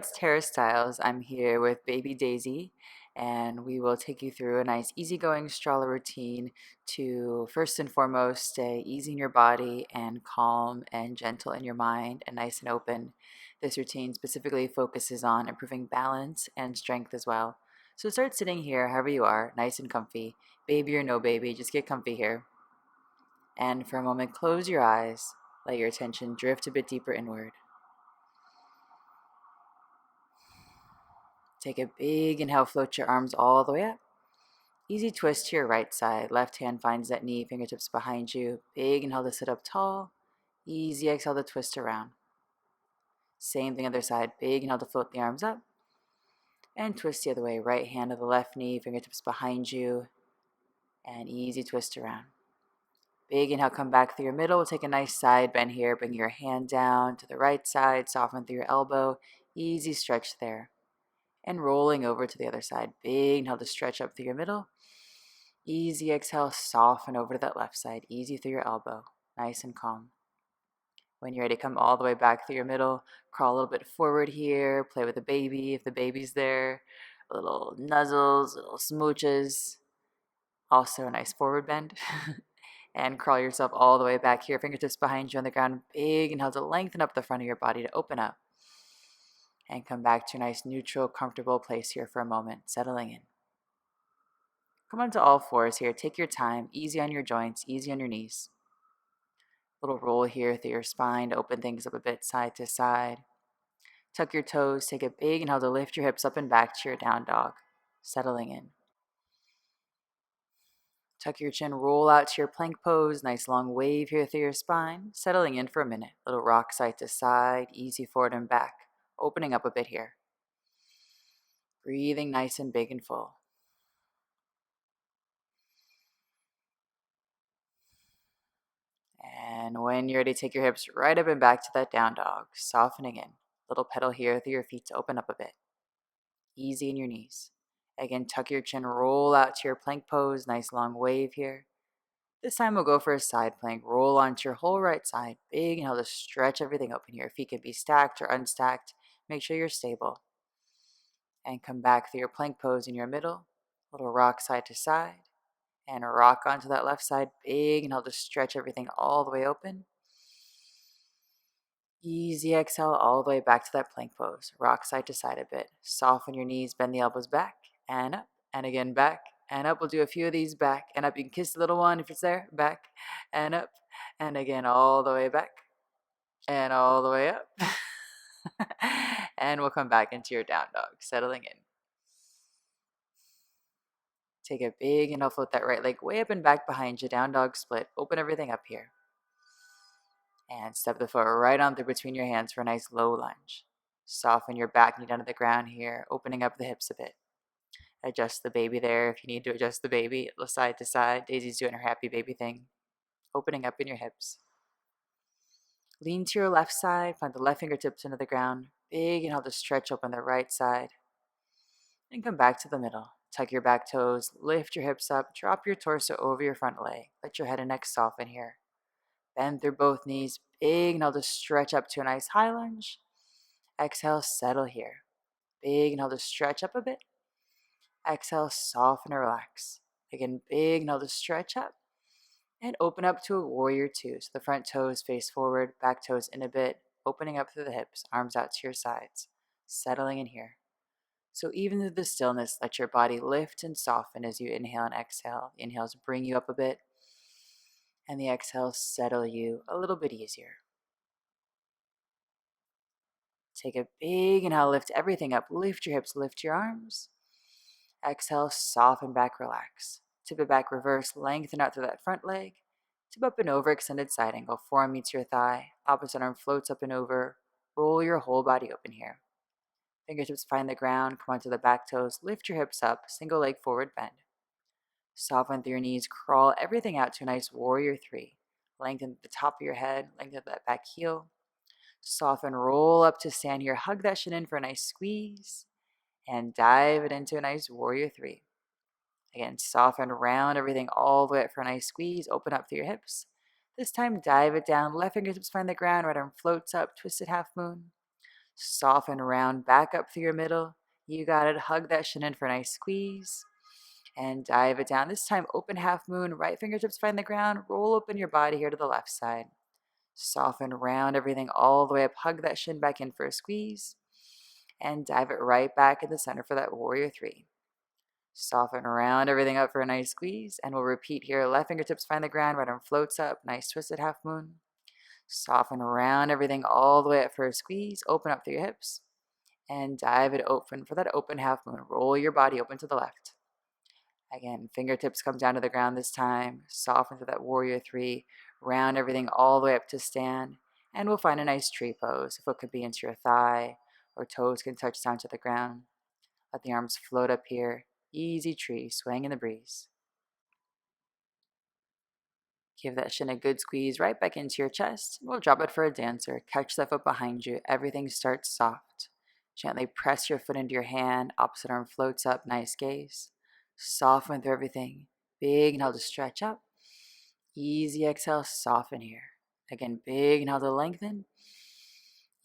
it's Tara Stiles. I'm here with baby Daisy, and we will take you through a nice easygoing stroller routine to first and foremost stay easy in your body and calm and gentle in your mind and nice and open. This routine specifically focuses on improving balance and strength as well. So start sitting here, however you are, nice and comfy. Baby or no baby, just get comfy here. And for a moment, close your eyes. Let your attention drift a bit deeper inward. Take a big inhale, float your arms all the way up. Easy twist to your right side. Left hand finds that knee, fingertips behind you. Big inhale to sit up tall. Easy exhale to twist around. Same thing other side. Big inhale to float the arms up. And twist the other way. Right hand to the left knee, fingertips behind you. And easy twist around. Big inhale, come back through your middle. We'll take a nice side bend here. Bring your hand down to the right side. Soften through your elbow. Easy stretch there. And rolling over to the other side. Big inhale to stretch up through your middle. Easy exhale, soften over to that left side. Easy through your elbow. Nice and calm. When you're ready, come all the way back through your middle. Crawl a little bit forward here. Play with the baby if the baby's there. Little nuzzles, little smooches. Also a nice forward bend. And crawl yourself all the way back here. Fingertips behind you on the ground. Big inhale to lengthen up the front of your body to open up. And come back to a nice neutral, comfortable place here for a moment, settling in. Come onto all fours here. Take your time. Easy on your joints, easy on your knees. Little roll here through your spine to open things up a bit side to side. Tuck your toes. Take a big inhale to lift your hips up and back to your down dog, settling in. Tuck your chin, roll out to your plank pose. Nice long wave here through your spine, settling in for a minute. Little rock side to side, easy forward and back, opening up a bit here. Breathing nice and big and full. And when you're ready, take your hips right up and back to that down dog, softening in. Little pedal here through your feet to open up a bit. Easy in your knees. Again, tuck your chin, roll out to your plank pose. Nice long wave here. This time we'll go for a side plank. Roll onto your whole right side. Big inhale to stretch everything open here. Feet can be stacked or unstacked. Make sure you're stable. And come back through your plank pose in your middle. Little rock side to side. And rock onto that left side. Big inhale to stretch everything all the way open. Easy exhale all the way back to that plank pose. Rock side to side a bit. Soften your knees, bend the elbows back and up. And again back and up. We'll do a few of these back and up. You can kiss the little one if it's there. Back and up. And again all the way back and all the way up. And we'll come back into your down dog, settling in. Take a big inhale, float that right leg way up and back behind you. Down dog split. Open everything up here. And step the foot right on through between your hands for a nice low lunge. Soften your back knee down to the ground here, opening up the hips a bit. Adjust the baby there if you need to adjust the baby, side to side. Daisy's doing her happy baby thing. Opening up in your hips. Lean to your left side, find the left fingertips into the ground. Big inhale to stretch open the right side. And come back to the middle. Tuck your back toes, lift your hips up, drop your torso over your front leg. Let your head and neck soften here. Bend through both knees. Big inhale to stretch up to a nice high lunge. Exhale, settle here. Big inhale to stretch up a bit. Exhale, soften and relax. Again, big inhale to stretch up. And open up to a warrior two. So the front toes face forward, back toes in a bit. Opening up through the hips, arms out to your sides. Settling in here. So even through the stillness, let your body lift and soften as you inhale and exhale. The inhales bring you up a bit. And the exhales settle you a little bit easier. Take a big inhale, lift everything up. Lift your hips, lift your arms. Exhale, soften back, relax. Tip it back, reverse, lengthen out through that front leg. Tip up and over, extended side angle. Forearm meets your thigh. Opposite arm floats up and over. Roll your whole body open here. Fingertips find the ground. Come onto the back toes. Lift your hips up. Single leg forward bend. Soften through your knees. Crawl everything out to a nice warrior three. Lengthen the top of your head. Lengthen that back heel. Soften, roll up to stand here. Hug that shin in for a nice squeeze. And dive it into a nice warrior three. Again, soften, round everything all the way up for a nice squeeze. Open up through your hips. This time, dive it down. Left fingertips find the ground. Right arm floats up. Twisted half moon. Soften round back up through your middle. You got it. Hug that shin in for a nice squeeze. And dive it down. This time, open half moon. Right fingertips find the ground. Roll open your body here to the left side. Soften round everything all the way up. Hug that shin back in for a squeeze. And dive it right back in the center for that warrior three. Soften around everything up for a nice squeeze. And we'll repeat here. Left fingertips find the ground. Right arm floats up. Nice twisted half moon. Soften around everything all the way up for a squeeze. Open up through your hips. And dive it open for that open half moon. Roll your body open to the left. Again, fingertips come down to the ground this time. Soften to that warrior three. Round everything all the way up to stand. And we'll find a nice tree pose. Foot could be into your thigh, or toes can touch down to the ground. Let the arms float up here. Easy tree, swaying in the breeze. Give that shin a good squeeze right back into your chest. We'll drop it for a dancer. Catch that foot behind you. Everything starts soft. Gently press your foot into your hand. Opposite arm floats up. Nice gaze. Soften through everything. Big inhale to stretch up. Easy exhale, soften here. Again, big inhale to lengthen.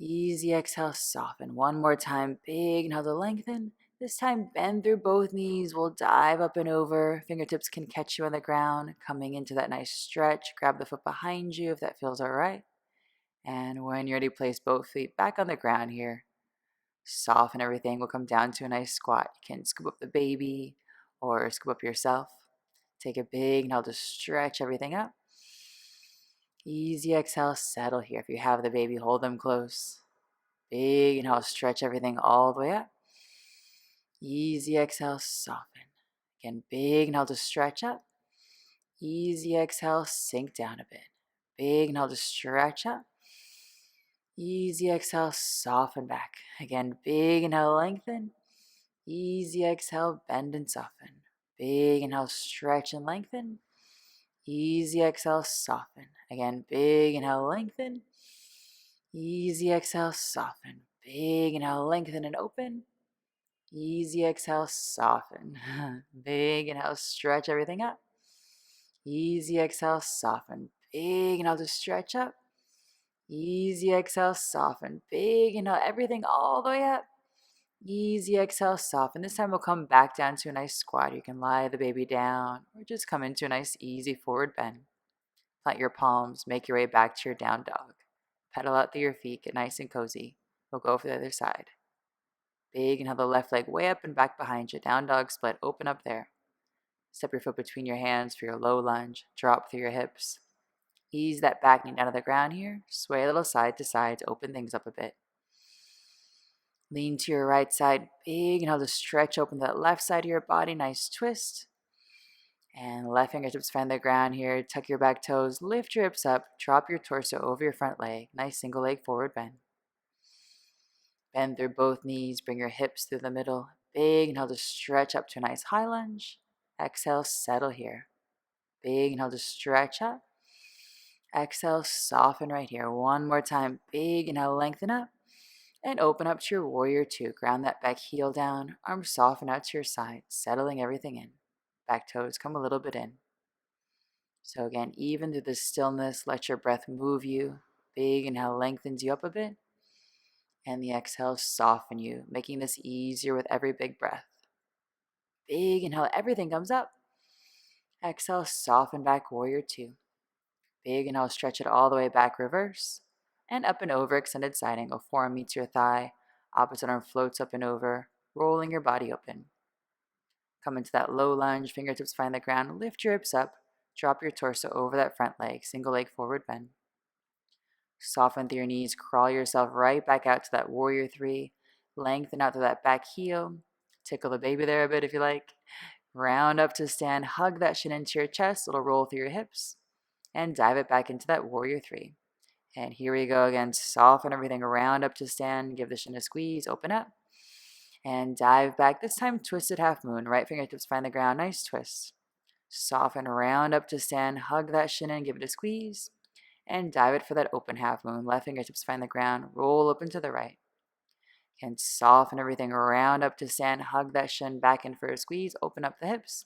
Easy exhale, soften. One more time. Big inhale to lengthen. This time, bend through both knees. We'll dive up and over. Fingertips can catch you on the ground. Coming into that nice stretch. Grab the foot behind you if that feels all right. And when you're ready, place both feet back on the ground here. Soften everything. We'll come down to a nice squat. You can scoop up the baby or scoop up yourself. Take a big inhale to stretch everything up. Easy exhale, settle here. If you have the baby, hold them close. Big inhale, stretch everything all the way up. Easy exhale, soften. Again, big inhale to stretch up. Easy exhale, sink down a bit. Big inhale to stretch up. Easy exhale, soften back. Again, big inhale, lengthen. Easy exhale, bend and soften. Big inhale, stretch and lengthen. Easy exhale, soften. Again, big inhale, lengthen. Easy exhale, soften. Big inhale, lengthen and open. Easy exhale, soften. Big inhale, stretch everything up. Easy exhale, soften. Big inhale to stretch up. Easy exhale, soften. Big inhale, everything all the way up. Easy exhale, soften. This time we'll come back down to a nice squat. You can lie the baby down or just come into a nice easy forward bend. Plant your palms, make your way back to your down dog. Pedal out through your feet, get nice and cozy. We'll go for the other side. Big inhale the left leg way up and back behind you. Down dog split, open up there. Step your foot between your hands for your low lunge. Drop through your hips. Ease that back knee down to the ground here. Sway a little side to side to open things up a bit. Lean to your right side. Big inhale to stretch open that left side of your body. Nice twist. And left fingertips find the ground here. Tuck your back toes. Lift your hips up. Drop your torso over your front leg. Nice single leg forward bend. Bend through both knees. Bring your hips through the middle. Big inhale to stretch up to a nice high lunge. Exhale, settle here. Big inhale to stretch up. Exhale, soften right here. One more time. Big inhale, lengthen up. And open up to your warrior two. Ground that back heel down. Arms soften out to your side. Settling everything in. Back toes come a little bit in. So again, even through the stillness, let your breath move you. Big inhale lengthens you up a bit. And the exhale soften you, making this easier with every big breath. Big inhale, everything comes up. Exhale, soften back, warrior two. Big inhale, stretch it all the way back, reverse. And up and over, extended side angle. Forearm meets your thigh. Opposite arm floats up and over, rolling your body open. Come into that low lunge, fingertips find the ground. Lift your hips up. Drop your torso over that front leg, single leg forward bend. Soften through your knees, crawl yourself right back out to that warrior three. Lengthen out to that back heel. Tickle the baby there a bit if you like. Round up to stand, hug that shin into your chest, little roll through your hips. And dive it back into that warrior three. And here we go again, soften everything around up to stand, give the shin a squeeze, open up. And dive back, this time twisted half moon, right fingertips find the ground, nice twist. Soften round up to stand, hug that shin in, give it a squeeze. And dive it for that open half moon, left fingertips find the ground, roll open to the right. And soften everything around up to stand, hug that shin back in for a squeeze, open up the hips.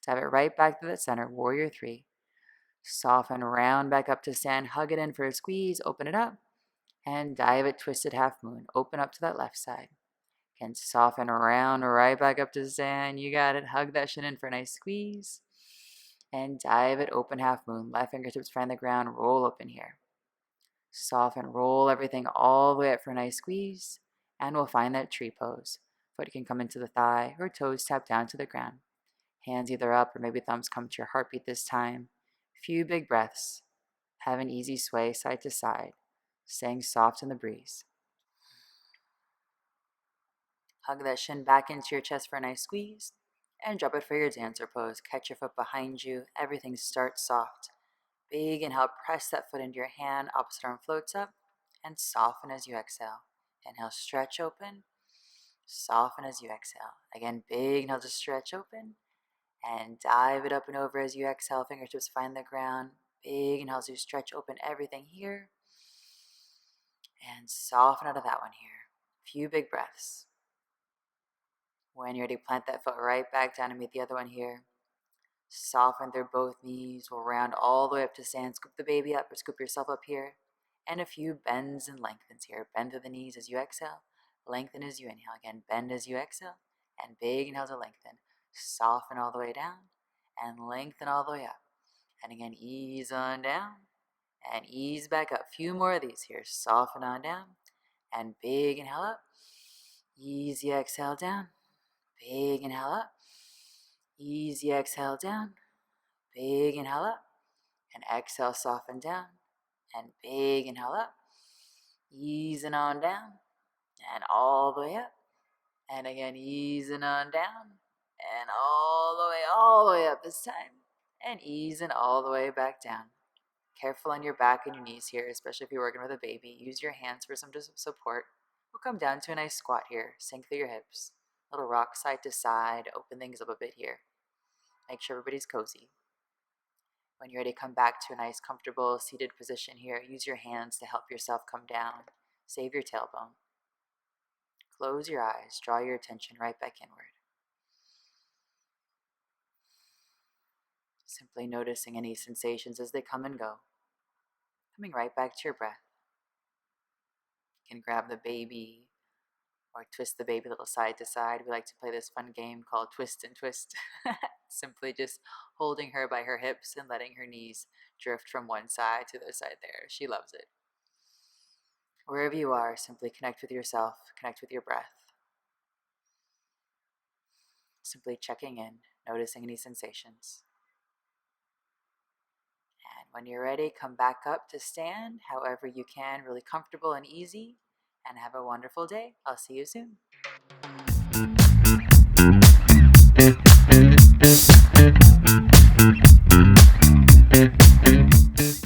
Dive it right back to the center, warrior three. Soften round back up to stand, hug it in for a squeeze, open it up. And dive it, twisted half moon. Open up to that left side. Can soften around, right back up to stand. You got it. Hug that shin in for a nice squeeze. And dive it, open half moon. Left fingertips find the ground. Roll up in here. Soften, roll everything all the way up for a nice squeeze. And we'll find that tree pose. Foot can come into the thigh or toes tap down to the ground. Hands either up or maybe thumbs come to your heartbeat this time. Few big breaths. Have an easy sway side to side. Staying soft in the breeze. Hug that shin back into your chest for a nice squeeze. And drop it for your dancer pose. Catch your foot behind you. Everything starts soft. Big inhale, press that foot into your hand. Opposite arm floats up. And soften as you exhale. Inhale, stretch open. Soften as you exhale. Again, big inhale to stretch open. And dive it up and over as you exhale. Fingertips find the ground. Big inhale as you stretch open everything here. And soften out of that one here. Few big breaths. When you're ready, plant that foot right back down and meet the other one here. Soften through both knees. We'll round all the way up to stand. Scoop the baby up or scoop yourself up here. And a few bends and lengthens here. Bend through the knees as you exhale. Lengthen as you inhale. Again, bend as you exhale. And big inhale to lengthen. Soften all the way down. And lengthen all the way up. And again, ease on down. And ease back up. Few more of these here. Soften on down. And big inhale up. Easy exhale down. Big inhale up. Easy exhale down. Big inhale up. And exhale, soften down. And big inhale up. Easing on down. And all the way up. And again, easing on down. And all the way up this time. And easing all the way back down. Careful on your back and your knees here, especially if you're working with a baby. Use your hands for some support. We'll come down to a nice squat here. Sink through your hips. Little rock side to side. Open things up a bit here. Make sure everybody's cozy. When you're ready, come back to a nice comfortable seated position here. Use your hands to help yourself come down. Save your tailbone. Close your eyes. Draw your attention right back inward. Simply noticing any sensations as they come and go. Coming right back to your breath. You can grab the baby or twist the baby a little side to side. We like to play this fun game called Twist and Twist. Simply just holding her by her hips and letting her knees drift from one side to the other side there. She loves it. Wherever you are, simply connect with yourself, connect with your breath. Simply checking in, noticing any sensations. And when you're ready, come back up to stand however you can, really comfortable and easy. And have a wonderful day. I'll see you soon.